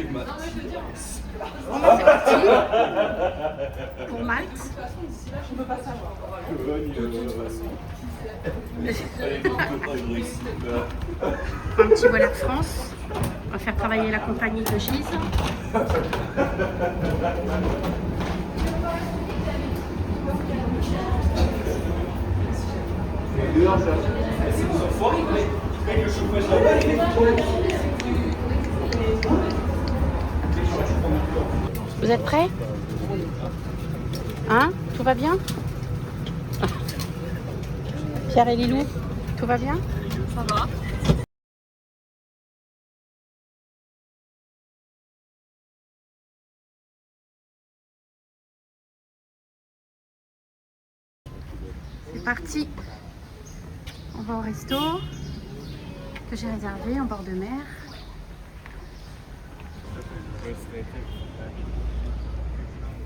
C'est parti pour Malte. Un petit vol Air France. On va faire travailler la compagnie de Gise. Vous êtes prêts? Hein? Tout va bien? Pierre et Lilou, tout va bien? Ça va. C'est parti. On va au resto que j'ai réservé en bord de mer.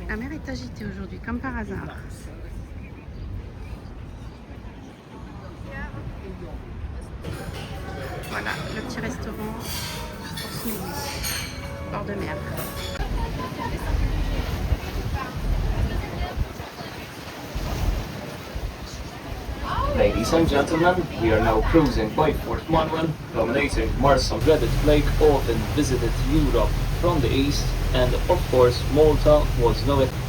La mer est agitée aujourd'hui, comme par hasard. Voilà, le petit restaurant pour ce midi, bord de mer. Ladies and gentlemen, we are now cruising by Port Manuel, dominating Marsa dreaded Lake, often visited Europe from the east, and of course Malta was no exception.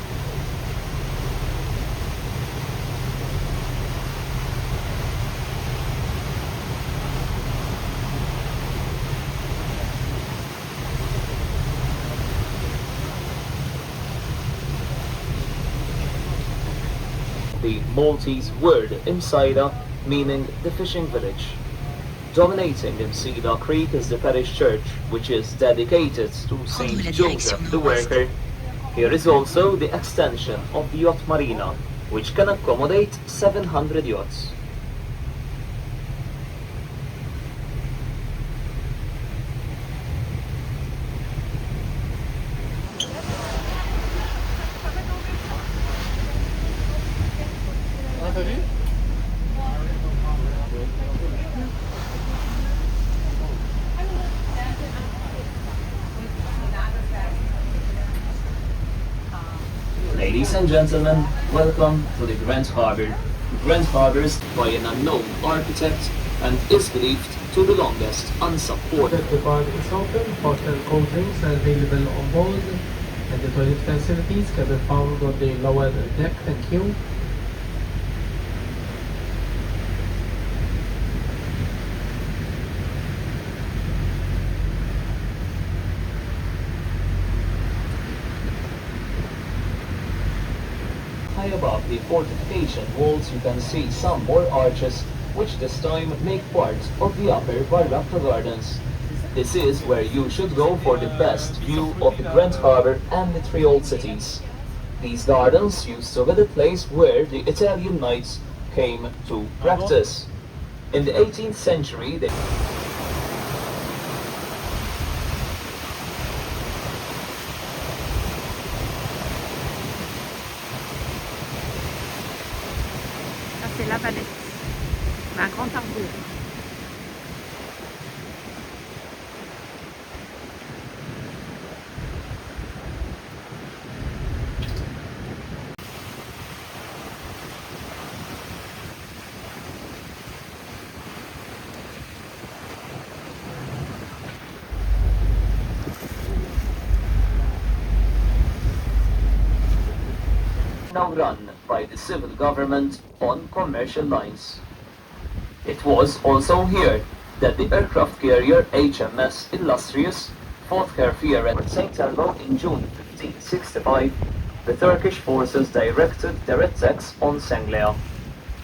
The Maltese word Imsida, meaning the fishing village. Dominating Imsida Creek is the parish church, which is dedicated to Saint Joseph the Worker. Here is also the extension of the yacht marina, which can accommodate 700 yachts. Ladies and gentlemen, welcome to the Grand Harbour. Grand Harbour is by an unknown architect and is believed to the longest unsupported. The bar is open, hotel cold drinks are available on board, and the toilet facilities can be found on the lower deck. Thank you. High above the fortification walls you can see some more arches, which this time make part of the upper Barracca Gardens. This is where you should go for the best view of the Grand Harbour and the three old cities. These gardens used to be the place where the Italian knights came to practice. In the 18th century, they Ça c'est la Valette, un grand arbour. now run by the civil government on commercial lines. It was also here that the aircraft carrier HMS Illustrious fought Kerfir at St. Elmo in June 1565. The Turkish forces directed their attacks on Sanglea.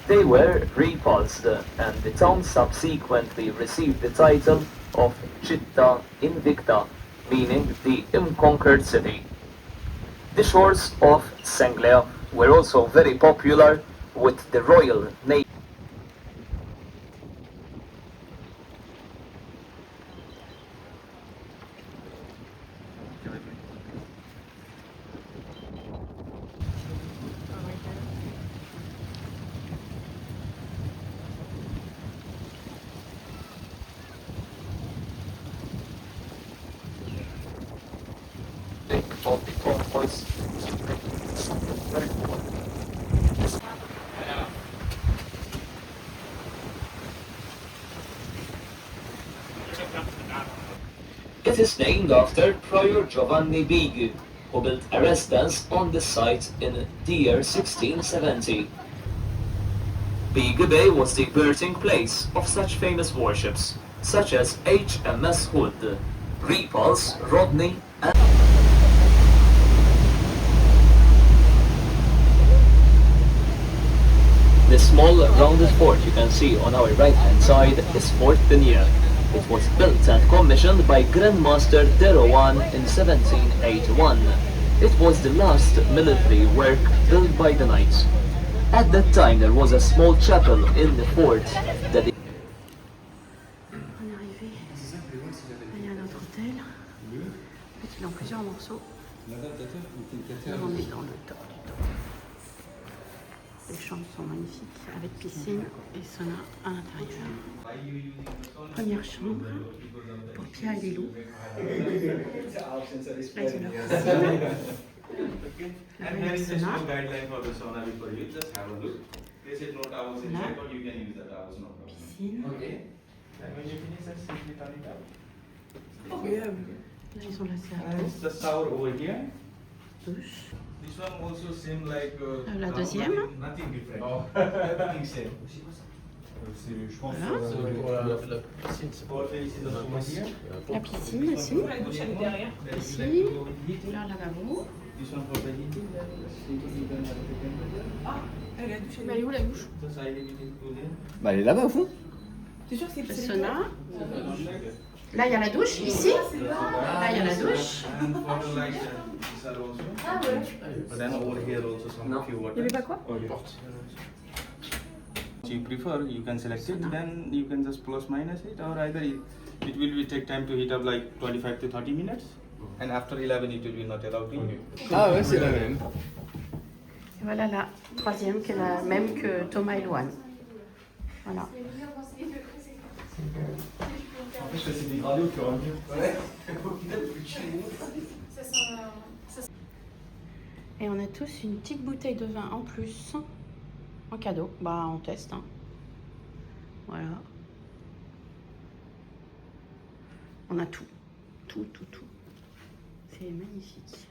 They were repulsed, and the town subsequently received the title of Città Invicta, meaning the unconquered city. The shores of Sanglea were also very popular with the Royal Navy. of the convoys. It is named after Prior Giovanni Bigi, who built a residence on the site in the year 1670. Bigi Bay was the birthing place of such famous warships, such as HMS Hood, Repulse, Rodney, and the small rounded fort you can see on our right hand side is Fort Denier. It was built and commissioned by Grandmaster de Rohan in 1781. It was the last military work built by the knights. At that time there was a small chapel in the fort that On est arrivé. Il y a notre hôtel. En fait, il est en plusieurs morceaux. Là, on est dans le top du top. Les chambres sont magnifiques avec piscine et sauna à l'intérieur. Première chambre pour Pia et les loups. Là, ils ont leur piscine. And there is just no guideline for the sauna before you just have a look. They said no towels inside, but you can use the towels, no problem. Piscine. Okay. And when you finish, just simply turn it up. Là, ils ont la And salle. it's the shower over here. Douche. This one also same like. La deuxième. Nothing different. Everything same. Voilà. For this is over here. La piscine ici. Ici. Là, lavabo. This one for the heating. Mais elle est où la douche? The side heating to there. Bah, elle est là-bas au fond. T'es sûr que c'est Le c'est sauna. Not like that. Là, il y a la douche. Ici. Là, il y a la douche. And for the light, these are also. Ah ouais. But then over here also some few Il y water. avait pas quoi? You prefer, you can select it, then you can just plus minus it, or either it will be take time to heat up like 25 to 30 minutes, and after 11 it will be not allowed to. Ah ouais, c'est la même. Et voilà la troisième qui est la même que Thomas et Loane. Voilà. C'est dégradé au fur et à mesure. Et on a tous une petite bouteille de vin en plus, en cadeau. Bah, on teste. Hein. Voilà. On a tout. Tout. C'est magnifique.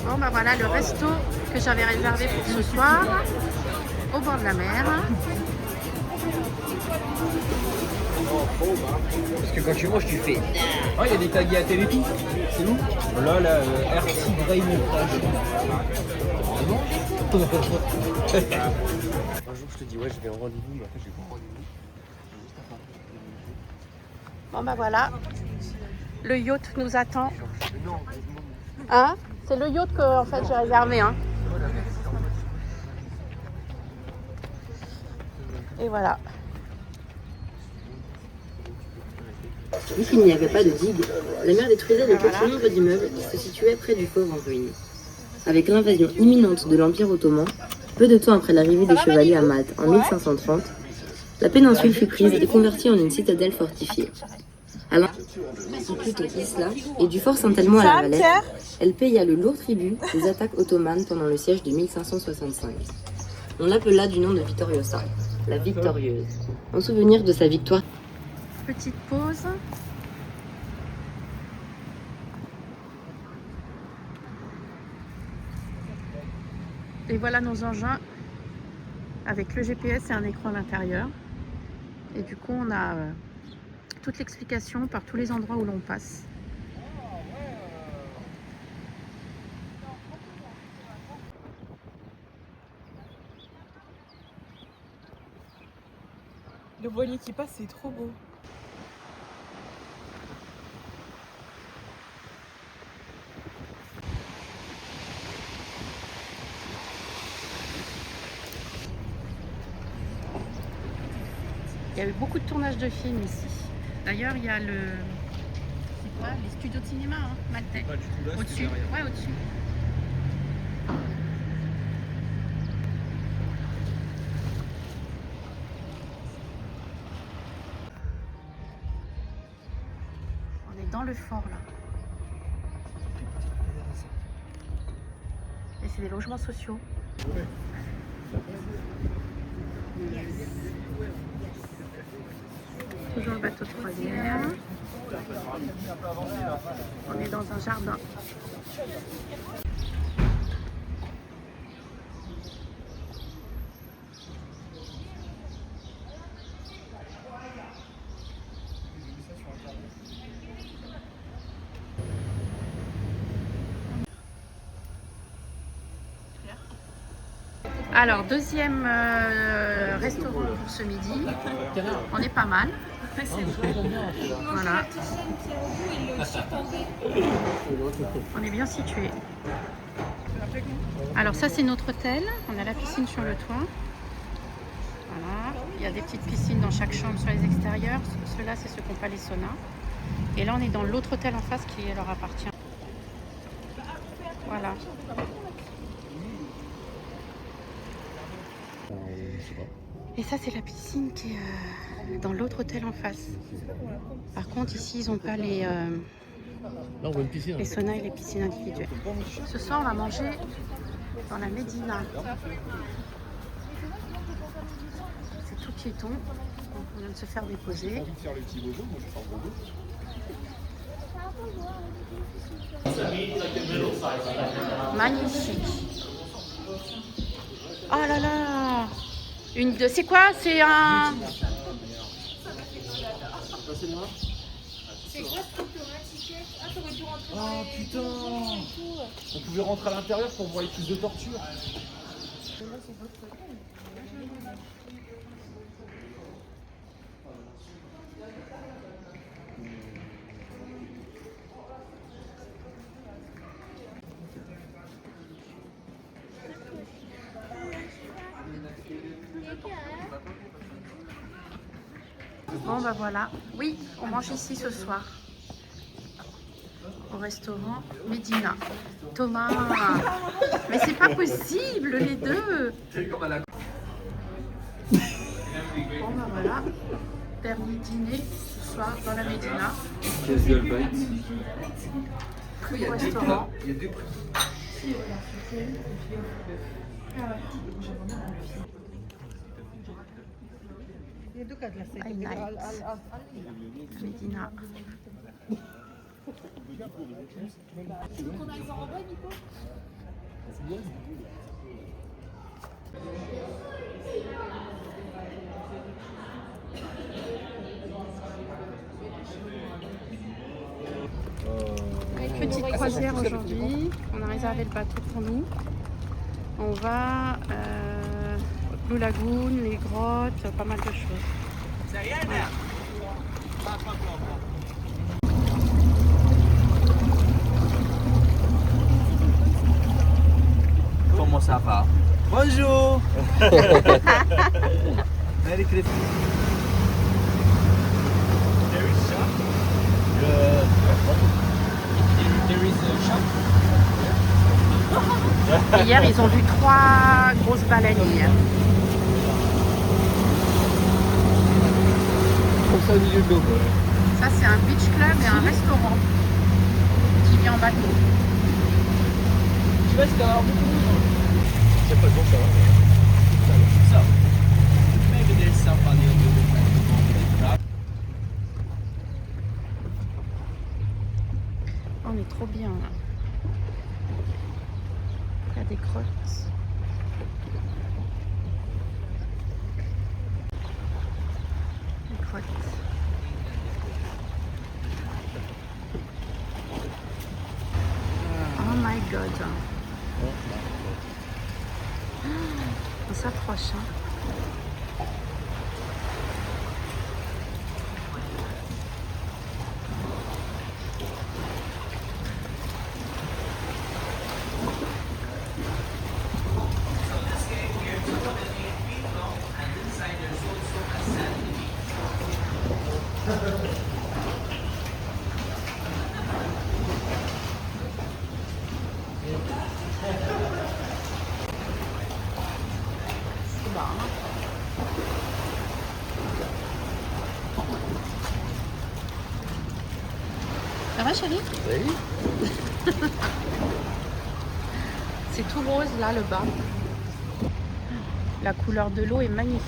Bon, bah voilà le resto que j'avais réservé pour ce soir, au bord de la mer. Parce que quand tu manges, tu fais. Oh, il y a des tagliatelles et tout. C'est où? Là, R6 Braille montage. Ah bon? Un jour, je te dis, ouais, je vais en rendez-vous, mais après, je vais pas en rendez-vous. Bon, bah voilà. Le yacht nous attend. Hein? C'est le yacht que en fait j'ai réservé. Hein. Et voilà. Vu qu'il n'y avait pas de digue, la mer détruisait le petit nombre d'immeubles qui se situaient près du fort en ruine. Avec l'invasion imminente de l'Empire ottoman, peu de temps après l'arrivée des chevaliers à Malte en 1530, la péninsule fut prise et convertie en une citadelle fortifiée. À l'instar plutôt Isla et du fort Saint-Elmo à la Valette, elle paya le lourd tribut des attaques ottomanes pendant le siège de 1565. On l'appela du nom de Vittoriosa, la victorieuse, en souvenir de sa victoire. Petite pause. Et voilà nos engins avec le GPS et un écran à l'intérieur. Et du coup, on a toute l'explication par tous les endroits où l'on passe. Le voilier qui passe, c'est trop beau. Il y a eu beaucoup de tournages de films ici. D'ailleurs, il y a le... C'est quoi? Les studios de cinéma, hein, maltais. Pas du tout là, Au-dessus. Ouais, au-dessus. dans le fort là. Et c'est des logements sociaux. Toujours le bateau de croisière. On est dans un jardin. Alors, deuxième restaurant pour ce midi. On est pas mal. Voilà. On est bien situé. Alors ça c'est notre hôtel. On a la piscine sur le toit. Voilà. Il y a des petites piscines dans chaque chambre sur les extérieurs. Ceux-là c'est ceux qui n'ont pas les saunas. Et là on est dans l'autre hôtel en face qui leur appartient. Voilà. Et ça c'est la piscine qui est dans l'autre hôtel en face. Par contre ici ils n'ont pas les saunas et les piscines individuelles. Ce soir on va manger dans la Médina. C'est tout piéton. Donc, on vient de se faire déposer. Magnifique. Oh là là. C'est quoi? C'est un... C'est quoi ce ticket? Ah, t'aurais dû rentrer dans Oh les... putain! On pouvait rentrer à l'intérieur pour voir les plus de torture. Bon bah voilà. Oui, on mange ici ce soir. Au restaurant Médina. Thomas, mais c'est pas possible les deux. Bon bah voilà. Dernier dîner ce soir dans la Médina. Au restaurant. Highlight. Médina. Petite croisière aujourd'hui. On a réservé le bateau pour nous. On va Blue Lagoon, les grottes, pas mal de choses. Voilà. Comment ça va? Bonjour! Merry Christmas! Hier, ils ont vu 3 grosses baleines hier. Comme ça au milieu de l'eau. Ça, c'est un beach club et un restaurant qui vient en bateau. Tu vois, c'est d'avoir beaucoup de monde. C'est pas bon, ça va. Ça. Maybe there's somebody on the other. On est trop bien là. Il y a des grottes. Des grottes. Oh my god. On s'approche. Hein. Ça va chérie? Oui. C'est tout rose là le bas. La couleur de l'eau est magnifique.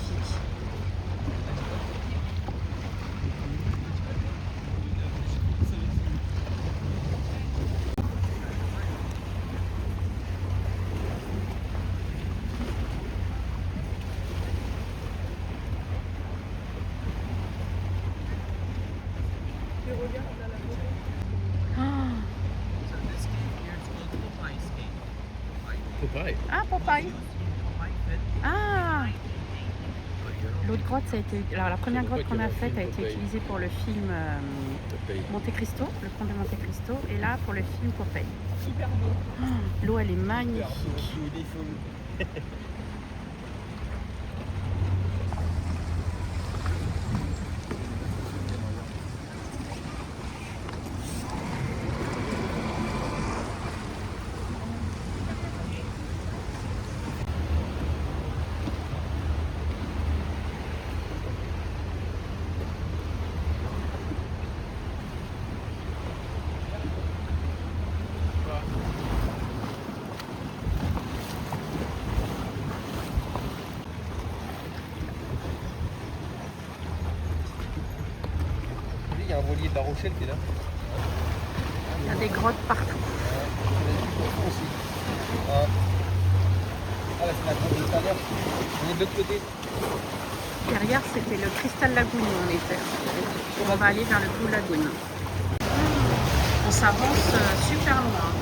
Popeye. Ah, Popeye. Ah, l'autre grotte, ça a été... Alors, la première grotte qu'on a faite a été utilisée pour le film Monte Cristo, le comte de Monte Cristo, et là, pour le film Popeye. Super beau. Oh, l'eau, elle est magnifique. Il y a un voilier de La Rochelle qui est là. Il y a des grottes partout. Aussi. Ah là, c'est la grotte de Thaler. On est de l'autre côté. Derrière, c'était le Crystal Lagoon où on était. On va aller vers le Blue Lagoon. On s'avance super loin.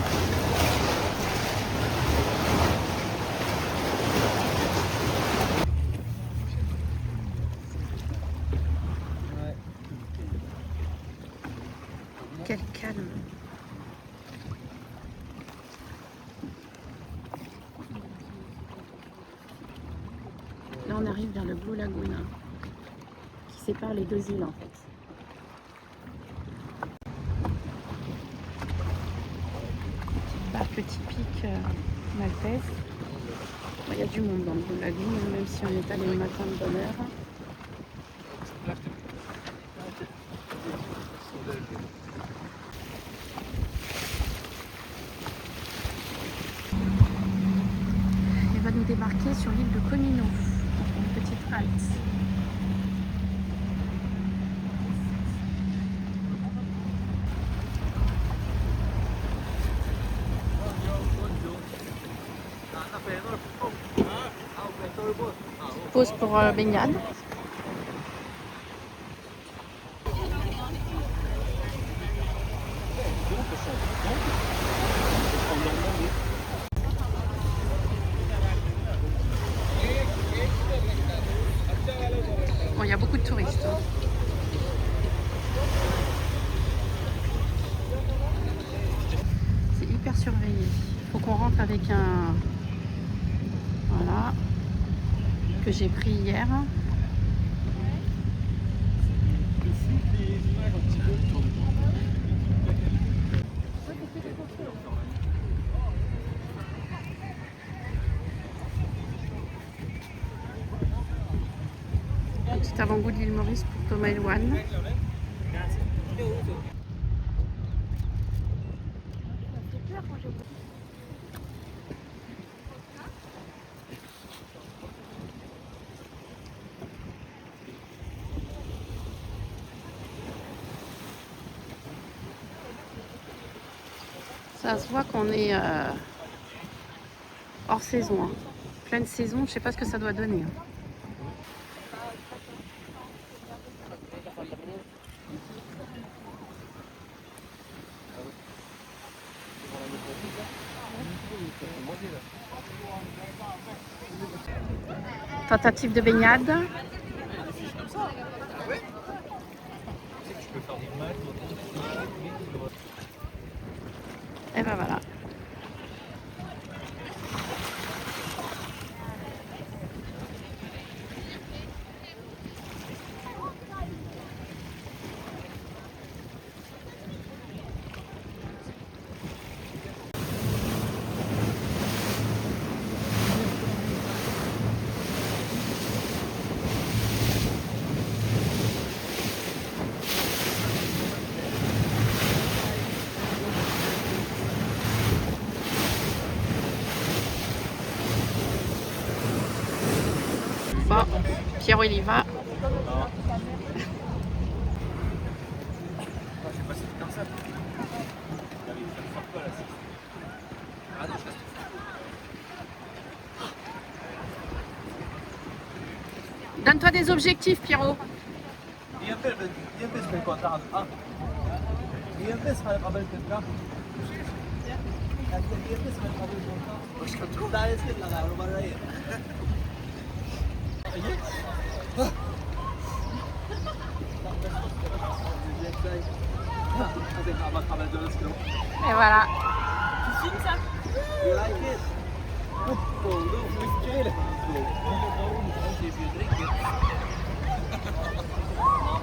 Quel calme. Là, on arrive vers le Blue Lagoon, qui sépare les deux îles en fait. Petite barque typique maltaise. Bon, il y a du monde dans le Blue Lagoon, même si on est allé le matin de bonne heure. Il va nous débarquer sur l'île de Comino, une petite halte. Pause pour baignade. Bon, il y a beaucoup de touristes. C'est hyper surveillé. Il faut qu'on rentre avec un... Voilà. Que j'ai pris hier. Petit avant-goût de l'île Maurice pour Thomas Elouane. Ça se voit qu'on est hors saison. Hein. Pleine saison, je sais pas ce que ça doit donner. Hein. Tentative de baignade. Et ben voilà. Bon, Pierrot il y va. Donne-toi des objectifs, Pierrot. Et voilà. Tu filmes ça?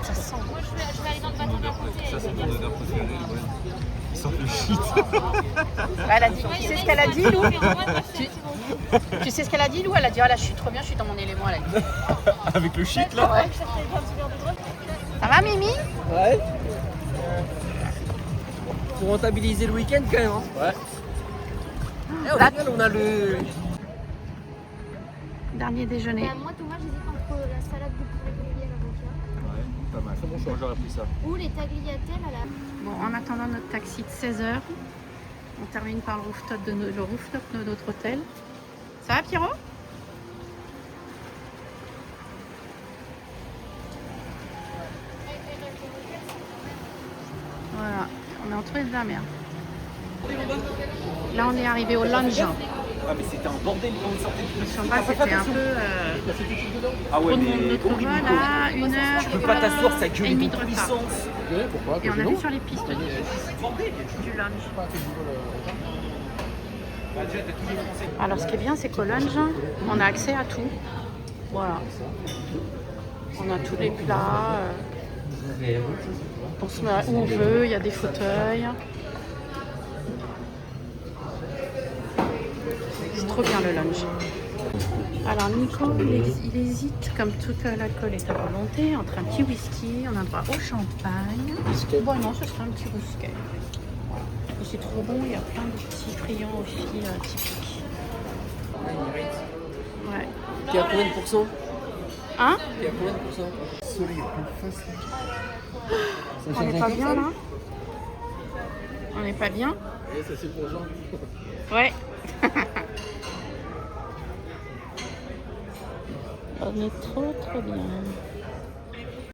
Ça sent. Moi, je vais aller dans le bateau d'un côté. Ça, c'est pour l'odeur professionnelle, ouais. Ils sortent le shit. Elle a dit, tu sais ce qu'elle a dit, Lou? Tu sais ce qu'elle a dit, Lou? Elle a dit, oh là, je suis trop bien, je suis dans mon élément. Elle a dit. Avec le shit, là. Ouais. Ça va, Mimi? Ouais. Pour rentabiliser le week-end quand même. Hein. Ouais. Et au final, on a le. Dernier déjeuner. Bah, moi, Thomas, j'hésite entre la salade de poulet grillé à l'avocat Ouais, pas mal. C'est bon choix, j'aurais pris ça. ou les tagliatelles à la... Bon, en attendant notre taxi de 16h, on termine par le rooftop de notre hôtel. Ça va, Pierrot? Voilà, on est entre les de la mer. Là, on est arrivé au lounge. Ah, mais c'était un bordel quand on sortait de Sur bas, c'était un peu. Ah ouais, Pour mais notre vol à 1h. tu peux pas t'asseoir, ça gueule et demie de de retard. puissance. Pourquoi? Et on a vu sur les pistes du lounge. Alors, ce qui est bien, c'est qu'au lounge, on a accès à tout. Voilà. On a tous les plats. On se met où on veut, il y a des fauteuils. C'est trop bien le lounge. Alors Nico, il hésite, comme tout l'alcool est à volonté, entre un petit whisky, on a pas au champagne. Bon non, ce sera un petit whisky. Voilà. Et c'est trop bon, il y a plein de petits friands aussi typiques. Ouais. T'es à combien de pourcents? Hein? T'es à combien de pourcents? On n'est pas bien là? On n'est pas bien? Et ça c'est pour Jean. Ouais. On est trop bien.